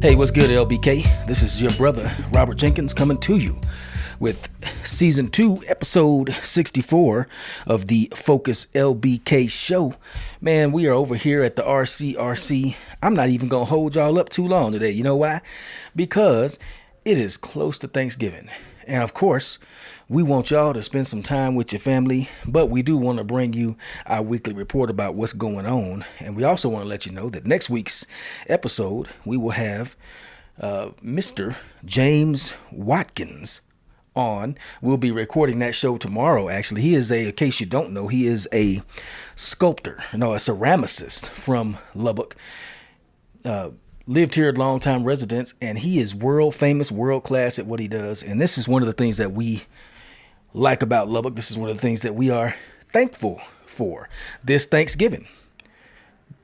Hey, what's good, LBK? This is your brother, Robert Jenkins, coming to you with Season 2, Episode 64 of the Focus LBK Show. Man, we are over here at the RCRC. I'm not even going to hold y'all up too long today. You know why? Because it is close to Thanksgiving. And of course, we want y'all to spend some time with your family, but we do want to bring you our weekly report about what's going on. And we also want to let you know that next week's episode, we will have Mr. James Watkins on. We'll be recording that show tomorrow, actually. He is in case you don't know, he is a sculptor, a ceramicist from Lubbock. Lived here, long-time residence, and he is world famous, world class at what he does. And this is one of the things that we like about Lubbock. This is one of the things that we are thankful for this Thanksgiving.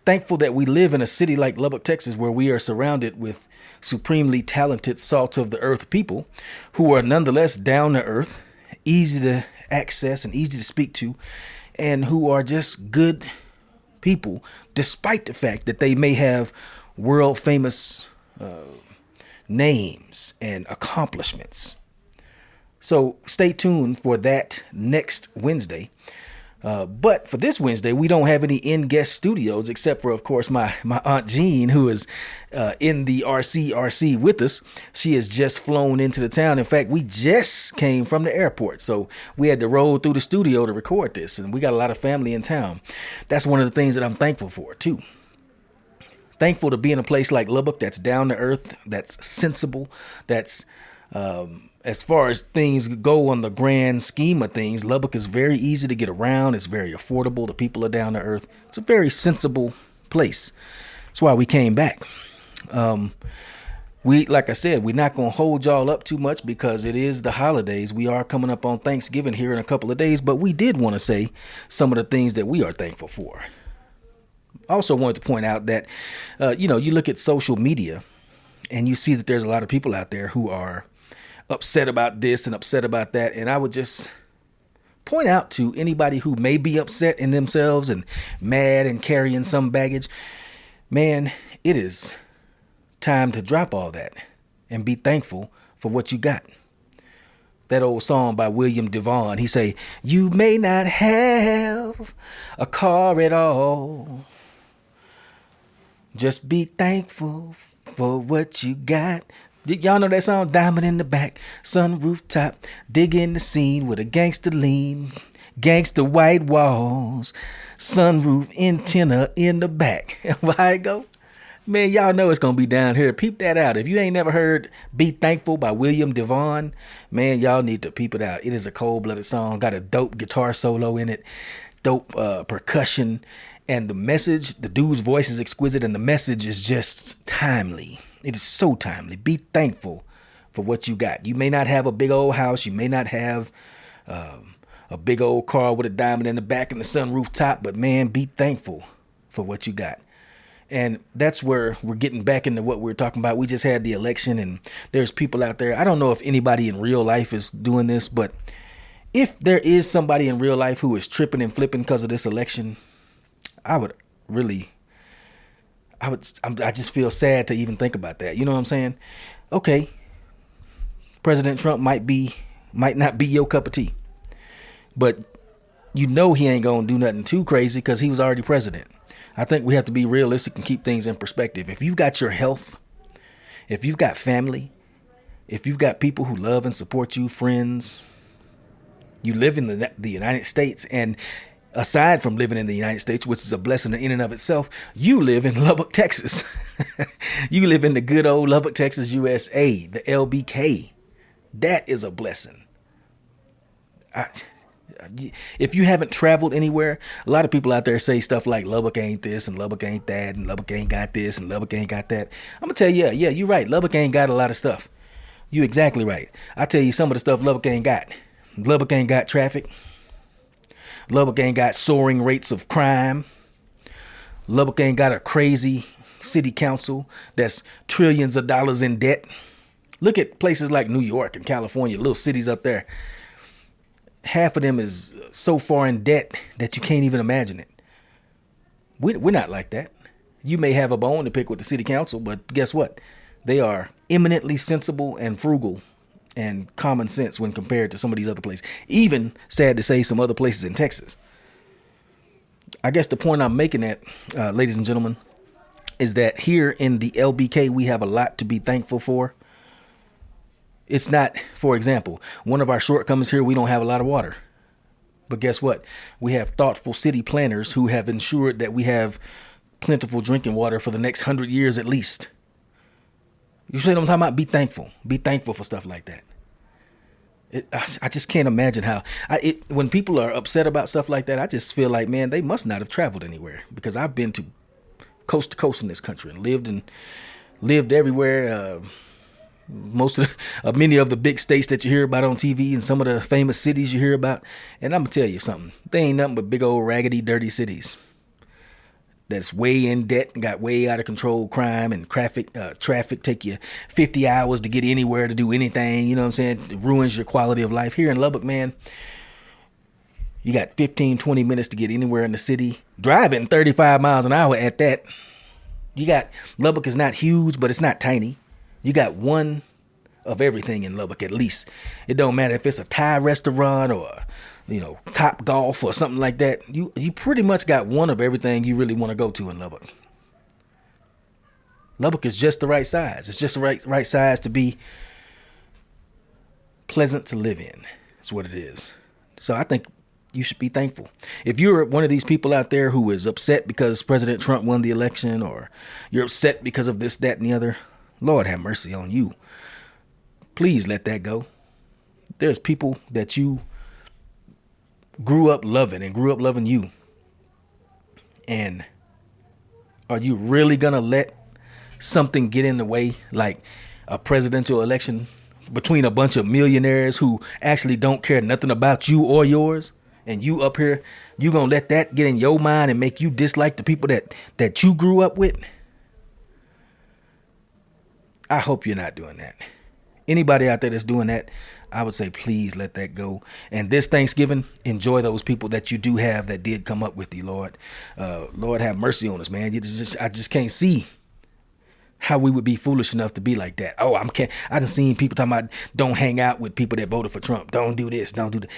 Thankful that we live in a city like Lubbock, Texas, where we are surrounded with supremely talented, salt of the earth people who are nonetheless down to earth, easy to access and easy to speak to, and who are just good people, despite the fact that they may have world famous names and accomplishments. So stay tuned for that next Wednesday. But for this Wednesday, we don't have any in-guest studios except for, of course, my Aunt Jean, who is in the RCRC with us. She has just flown into the town. In fact, we just came from the airport, so we had to roll through the studio to record this, and we got a lot of family in town. That's one of the things that I'm thankful for, too. Thankful to be in a place like Lubbock that's down to earth, that's sensible, that's as far as things go on the grand scheme of things, Lubbock is very easy to get around. It's very affordable. The people are down to earth. It's a very sensible place. That's why we came back. Like I said, we're not going to hold y'all up too much because it is the holidays. We are coming up on Thanksgiving here in a couple of days, but we did want to say some of the things that we are thankful for. I also wanted to point out that, you look at social media and you see that there's a lot of people out there who are upset about this and upset about that. And I would just point out to anybody who may be upset in themselves and mad and carrying some baggage, man, it is time to drop all that and be thankful for what you got. That old song by William Devon, he say, "You may not have a car at all. Just be thankful for what you got." Y'all know that song? Diamond in the back, sunroof top, dig in the scene with a gangster lean, gangster white walls, sunroof antenna in the back. Why it go? Man, y'all know it's going to be down here. Peep that out. If you ain't never heard Be Thankful by William Devon, man, y'all need to peep it out. It is a cold-blooded song. Got a dope guitar solo in it, dope percussion. And the message, the dude's voice is exquisite, and the message is just timely. It is so timely. Be thankful for what you got. You may not have a big old house. You may not have a big old car with a diamond in the back and the sunroof top, but man, be thankful for what you got. And that's where we're getting back into what we were talking about. We just had the election, and there's people out there. I don't know if anybody in real life is doing this, but if there is somebody in real life who is tripping and flipping because of this election, I just feel sad to even think about that. You know what I'm saying? Okay, President Trump might not be your cup of tea, but he ain't gonna do nothing too crazy because he was already president. I think we have to be realistic and keep things in perspective. If you've got your health, if you've got family, if you've got people who love and support you, friends, you live in the United States, and aside from living in the United States, which is a blessing in and of itself, you live in Lubbock, Texas. You live in the good old Lubbock, Texas, USA, the LBK. That is a blessing. If you haven't traveled anywhere, a lot of people out there say stuff like Lubbock ain't this and Lubbock ain't that and Lubbock ain't got this and Lubbock ain't got that. I'm going to tell you, yeah, you're right. Lubbock ain't got a lot of stuff. You're exactly right. I tell you some of the stuff Lubbock ain't got. Lubbock ain't got traffic. Lubbock ain't got soaring rates of crime. Lubbock ain't got a crazy city council that's trillions of dollars in debt. Look at places like New York and California, little cities up there. Half of them is so far in debt that you can't even imagine it. We're not like that. You may have a bone to pick with the city council, but guess what? They are eminently sensible and frugal and common sense when compared to some of these other places. Even, sad to say, some other places in Texas. I guess the point I'm making at, ladies and gentlemen, is that here in the LBK, we have a lot to be thankful for. It's not, for example, one of our shortcomings here, we don't have a lot of water. But guess what? We have thoughtful city planners who have ensured that we have plentiful drinking water for the next 100 years at least. You see what I'm talking about? Be thankful. Be thankful for stuff like that. I just can't imagine how when people are upset about stuff like that, I just feel like, man, they must not have traveled anywhere, because I've been to coast in this country and lived everywhere. Many of the big states that you hear about on TV and some of the famous cities you hear about. And I'm going to tell you something. They ain't nothing but big old raggedy, dirty cities that's way in debt and got way out of control crime and traffic take you 50 hours to get anywhere to do anything. You know what I'm saying? It ruins your quality of life. Here in Lubbock, man, you got 15, 20 minutes to get anywhere in the city. Driving 35 miles an hour at that. Lubbock is not huge, but it's not tiny. You got one of everything in Lubbock, at least. It don't matter if it's a Thai restaurant or, Top Golf or something like that. You pretty much got one of everything you really want to go to in Lubbock. Lubbock is just the right size. It's just the right size to be pleasant to live in. That's what it is. So I think you should be thankful. If you're one of these people out there who is upset because President Trump won the election, or you're upset because of this, that, and the other, Lord have mercy on you. Please let that go. There's people that you grew up loving and grew up loving you. And are you really going to let something get in the way, like a presidential election between a bunch of millionaires who actually don't care nothing about you or yours? And you up here, you going to let that get in your mind and make you dislike the people that you grew up with? I hope you're not doing that. Anybody out there that's doing that, I would say please let that go. And this Thanksgiving, enjoy those people that you do have that did come up with you, Lord. Lord have mercy on us, man. I just can't see how we would be foolish enough to be like that. I done seen people talking about don't hang out with people that voted for Trump. Don't do this, don't do that.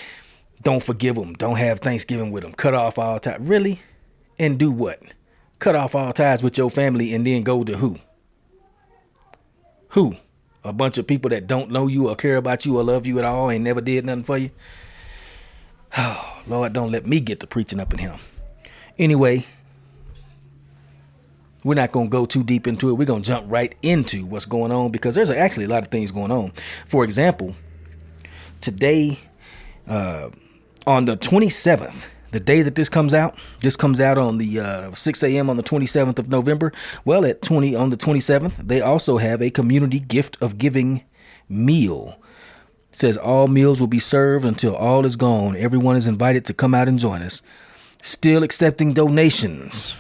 Don't forgive them. Don't have Thanksgiving with them. Cut off all ties. Really? And do what? Cut off all ties with your family and then go to who? Who? A bunch of people that don't know you or care about you or love you at all, ain't never did nothing for you? Oh, Lord, don't let me get to preaching up in him. Anyway, we're not going to go too deep into it. We're going to jump right into what's going on, because there's actually a lot of things going on. For example, today, on the 27th, the day that this comes out on the 6 a.m. on the 27th of November. Well, on the 27th, they also have a community gift of giving meal. It says all meals will be served until all is gone. Everyone is invited to come out and join us. Still accepting donations.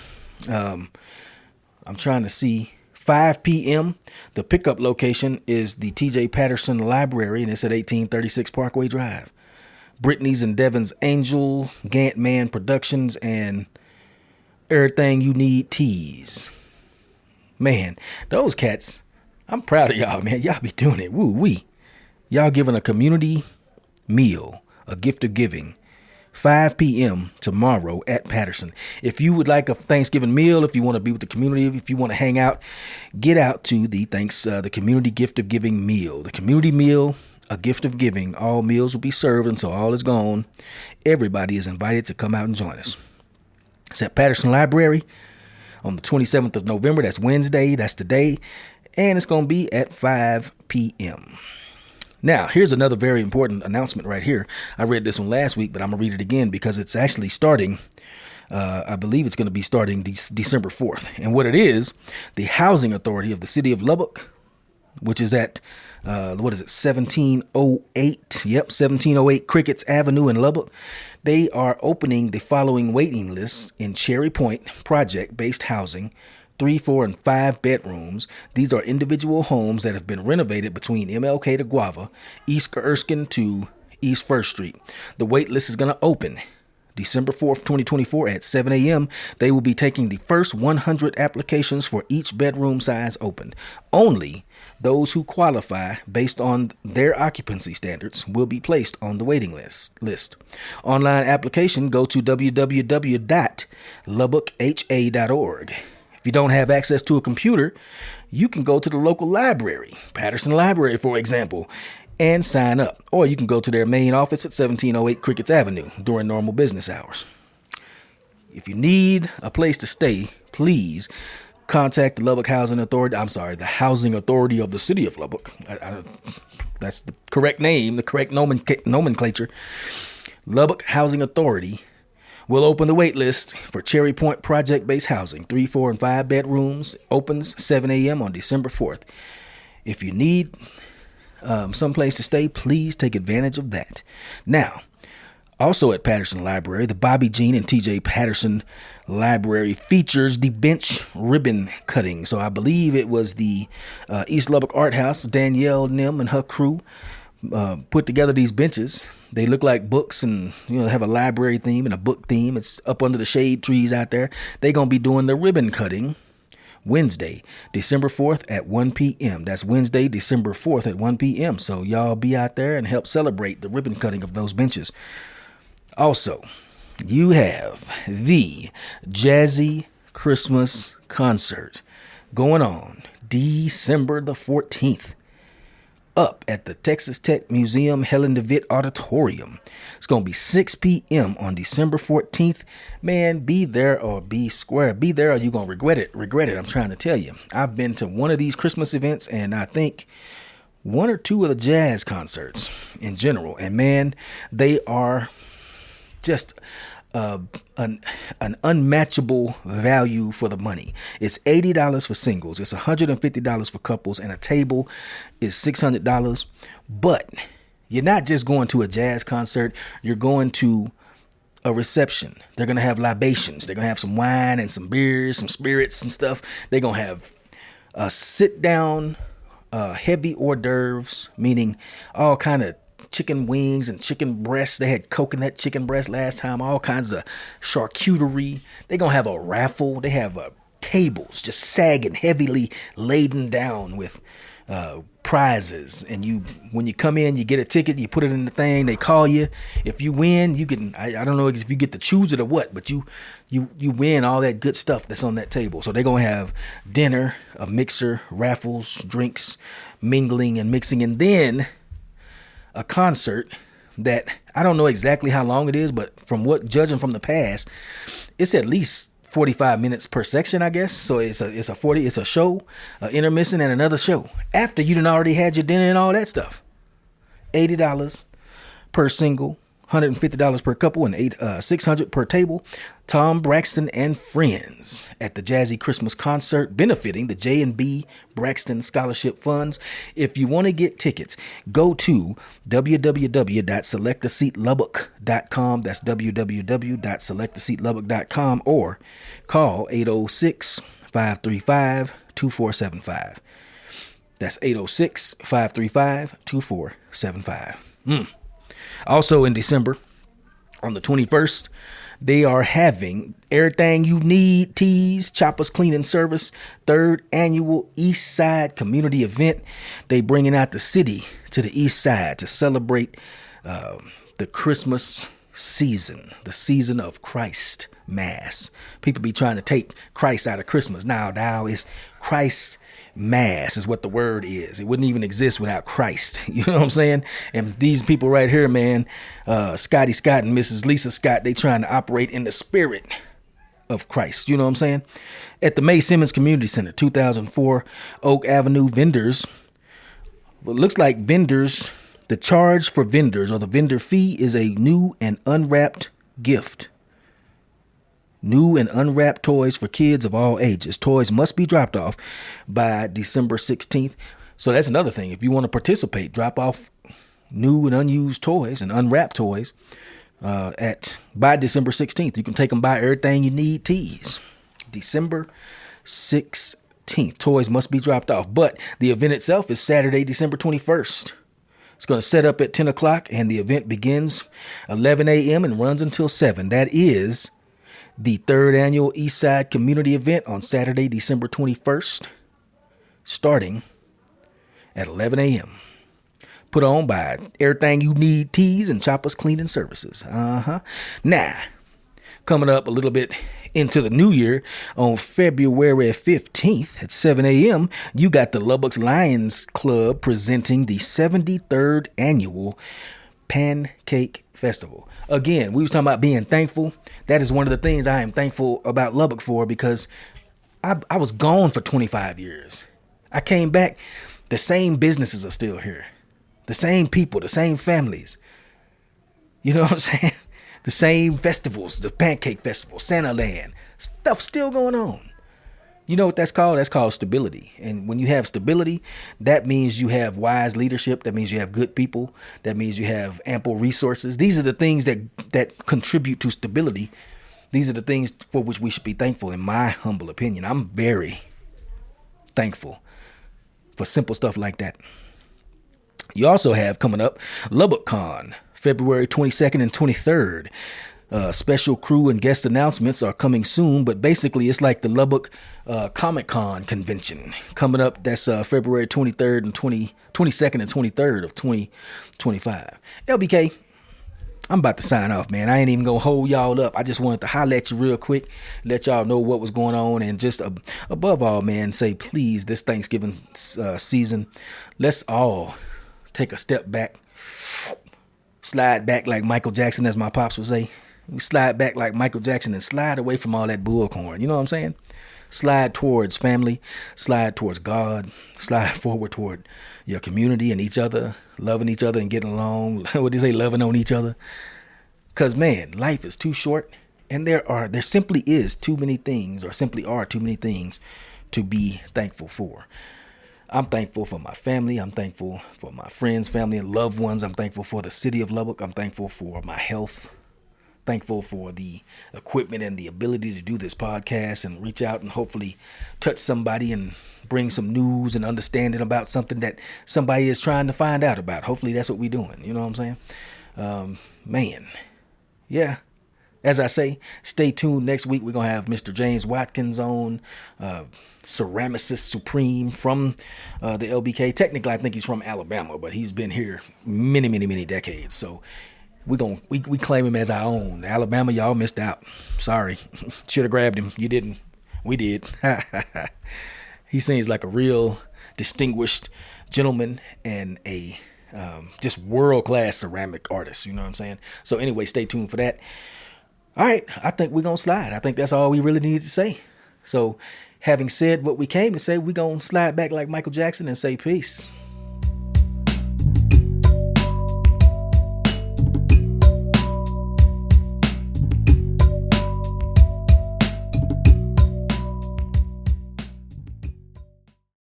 I'm trying to see. 5 p.m. The pickup location is the T.J. Patterson Library, and it's at 1836 Parkway Drive. Brittany's and Devin's Angel, Gant Man Productions, and Everything You Need Teas. Man, those cats, I'm proud of y'all, man. Y'all be doing it. Woo-wee. Y'all giving a community meal, a gift of giving. 5 p.m. tomorrow at Patterson. If you would like a Thanksgiving meal, if you want to be with the community, if you want to hang out, get out to the community gift of giving meal. The community meal, a gift of giving. All meals will be served until all is gone. Everybody is invited to come out and join us. It's at Patterson Library on the 27th of November. That's Wednesday. That's today. And it's going to be at 5 p.m. Now, here's another very important announcement right here. I read this one last week, but I'm going to read it again because it's actually starting. I believe it's going to be starting December 4th. And what it is, the Housing Authority of the City of Lubbock, which is at 1708? Yep, 1708 Crickets Avenue in Lubbock. They are opening the following waiting lists in Cherry Point project-based housing, 3, 4, and 5 bedrooms. These are individual homes that have been renovated between MLK to Guava, East Erskine to East 1st Street. The wait list is going to open December 4th, 2024 at 7 a.m. They will be taking the first 100 applications for each bedroom size opened. Only Those who qualify based on their occupancy standards will be placed on the waiting list. Online application, go to www.lubbockha.org. If you don't have access to a computer, you can go to the local library, Patterson Library, for example, and sign up. Or you can go to their main office at 1708 Crickets Avenue during normal business hours. If you need a place to stay, please contact the Lubbock Housing Authority. I'm sorry, the Housing Authority of the City of Lubbock. That's the correct name, the correct nomenclature. Lubbock Housing Authority will open the wait list for Cherry Point project-based housing. 3, 4, and 5 bedrooms. Opens 7 a.m. on December 4th. If you need someplace to stay, please take advantage of that. Now, also at Patterson Library, the Bobby Jean and TJ Patterson Library features the bench ribbon cutting. So I believe it was the East Lubbock Art House, Danielle Nim and her crew put together these benches. They look like books and, have a library theme and a book theme. It's up under the shade trees out there. They're going to be doing the ribbon cutting Wednesday, December 4th at 1 p.m. That's Wednesday, December 4th at 1 p.m. So y'all be out there and help celebrate the ribbon cutting of those benches. Also, you have the Jazzy Christmas concert going on December the 14th up at the Texas Tech Museum Helen DeWitt Auditorium. It's going to be 6 p.m. on December 14th. Man, be there or be square. Be there or you're going to regret it. Regret it, I'm trying to tell you. I've been to one of these Christmas events, and I think one or two of the jazz concerts in general. And man, they are just an unmatchable value for the money. It's $80 for singles. It's $150 for couples, and a table is $600. But you're not just going to a jazz concert. You're going to a reception. They're going to have libations. They're going to have some wine and some beers, some spirits and stuff. They're going to have a sit down, heavy hors d'oeuvres, meaning all kind of chicken wings and chicken breasts. They had coconut chicken breast last time, all kinds of charcuterie. They're going to have a raffle. They have tables just sagging, heavily laden down with prizes. And when you come in, you get a ticket, you put it in the thing, they call you. If you win, you can, I don't know if you get to choose it or what, but you win all that good stuff that's on that table. So they're going to have dinner, a mixer, raffles, drinks, mingling and mixing, and then a concert that I don't know exactly how long it is, but from what judging from the past, it's at least 45 minutes per section, I guess. So it's a show, intermission, and another show after you done already had your dinner and all that stuff. $80 per single, $150 per couple, and $600 per table. Tom Braxton and Friends at the Jazzy Christmas concert, benefiting the J&B Braxton Scholarship Funds. If you want to get tickets, go to www.selectaseatlubbock.com. That's www.selectaseatlubbock.com, or call 806-535-2475. That's 806-535-2475. Also in December, on the 21st, they are having Everything You Need Teas, Choppers Cleaning Service, 3rd annual East Side community event. They bringing out the city to the East Side to celebrate the Christmas season, the season of Christ Mass. People be trying to take Christ out of Christmas. Now it's Christ Mass is what the word is. It wouldn't even exist without Christ. You know what I'm saying? And these people right here, man, Scotty Scott and Mrs. Lisa Scott, they trying to operate in the spirit of Christ. You know what I'm saying? At the May Simmons Community Center, 2004 Oak Avenue, vendors. Well, it looks like vendors, the charge for vendors or the vendor fee is a new and unwrapped gift. New and unwrapped toys for kids of all ages. Toys must be dropped off by December 16th. So that's another thing. If you want to participate, drop off new and unused toys and unwrapped toys by December 16th. You can take them by Everything You Need Teas. December 16th. Toys must be dropped off. But the event itself is Saturday, December 21st. It's going to set up at 10 o'clock, and the event begins 11 a.m. and runs until 7. That is the 3rd annual Eastside Community Event on Saturday, December 21st, starting at 11 a.m. Put on by Everything You Need Teas and Choppers Cleaning Services. Now, coming up a little bit into the new year, on February 15th at 7 a.m., you got the Lubbock's Lions Club presenting the 73rd annual Pancake Festival. Again, we was talking about being thankful. That is one of the things I am thankful about Lubbock for, because I was gone for 25 years. I came back. The same businesses are still here. The same people, the same families. You know what I'm saying? The same festivals, the Pancake Festival, Santa Land, stuff still going on. You know what that's called? That's called stability. And when you have stability, that means you have wise leadership. That means you have good people. That means you have ample resources. These are the things that contribute to stability. These are the things for which we should be thankful, in my humble opinion. I'm very thankful for simple stuff like that. You also have coming up LubbockCon, February 22nd and 23rd. Special crew and guest announcements are coming soon, but basically it's like the Lubbock Comic Con convention coming up. That's February 23rd and 22nd and 23rd of 2025. LBK, I'm about to sign off, man. I ain't even gonna hold y'all up. I just wanted to holler at you real quick, let y'all know what was going on, and just above all, man, say please, this Thanksgiving season, let's all take a step back, slide back like Michael Jackson, as my pops would say. We slide back like Michael Jackson and slide away from all that bullcorn. You know what I'm saying? Slide towards family, slide towards God, slide forward toward your community and each other, loving each other and getting along. What do they say? Loving on each other. Because, man, life is too short, and there simply is too many things, or simply are too many things to be thankful for. I'm thankful for my family. I'm thankful for my friends, family, and loved ones. I'm thankful for the city of Lubbock. I'm thankful for my health. Thankful for the equipment and the ability to do this podcast and reach out and hopefully touch somebody and bring some news and understanding about something that somebody is trying to find out about. Hopefully that's what we're doing. You know what I'm saying? Man, yeah. As I say, stay tuned. Next week, we're going to have Mr. James Watkins on, ceramicist supreme from the LBK. Technically, I think he's from Alabama, but he's been here many, many, many decades. So we claim him as our own. Alabama, y'all missed out. Sorry. Should have grabbed him. You didn't. We did. He seems like a real distinguished gentleman and a just world-class ceramic artist. You know what I'm saying? So anyway, stay tuned for that. All right, I think we're going to slide. I think that's all we really need to say. So having said what we came to say, we're going to slide back like Michael Jackson and say peace.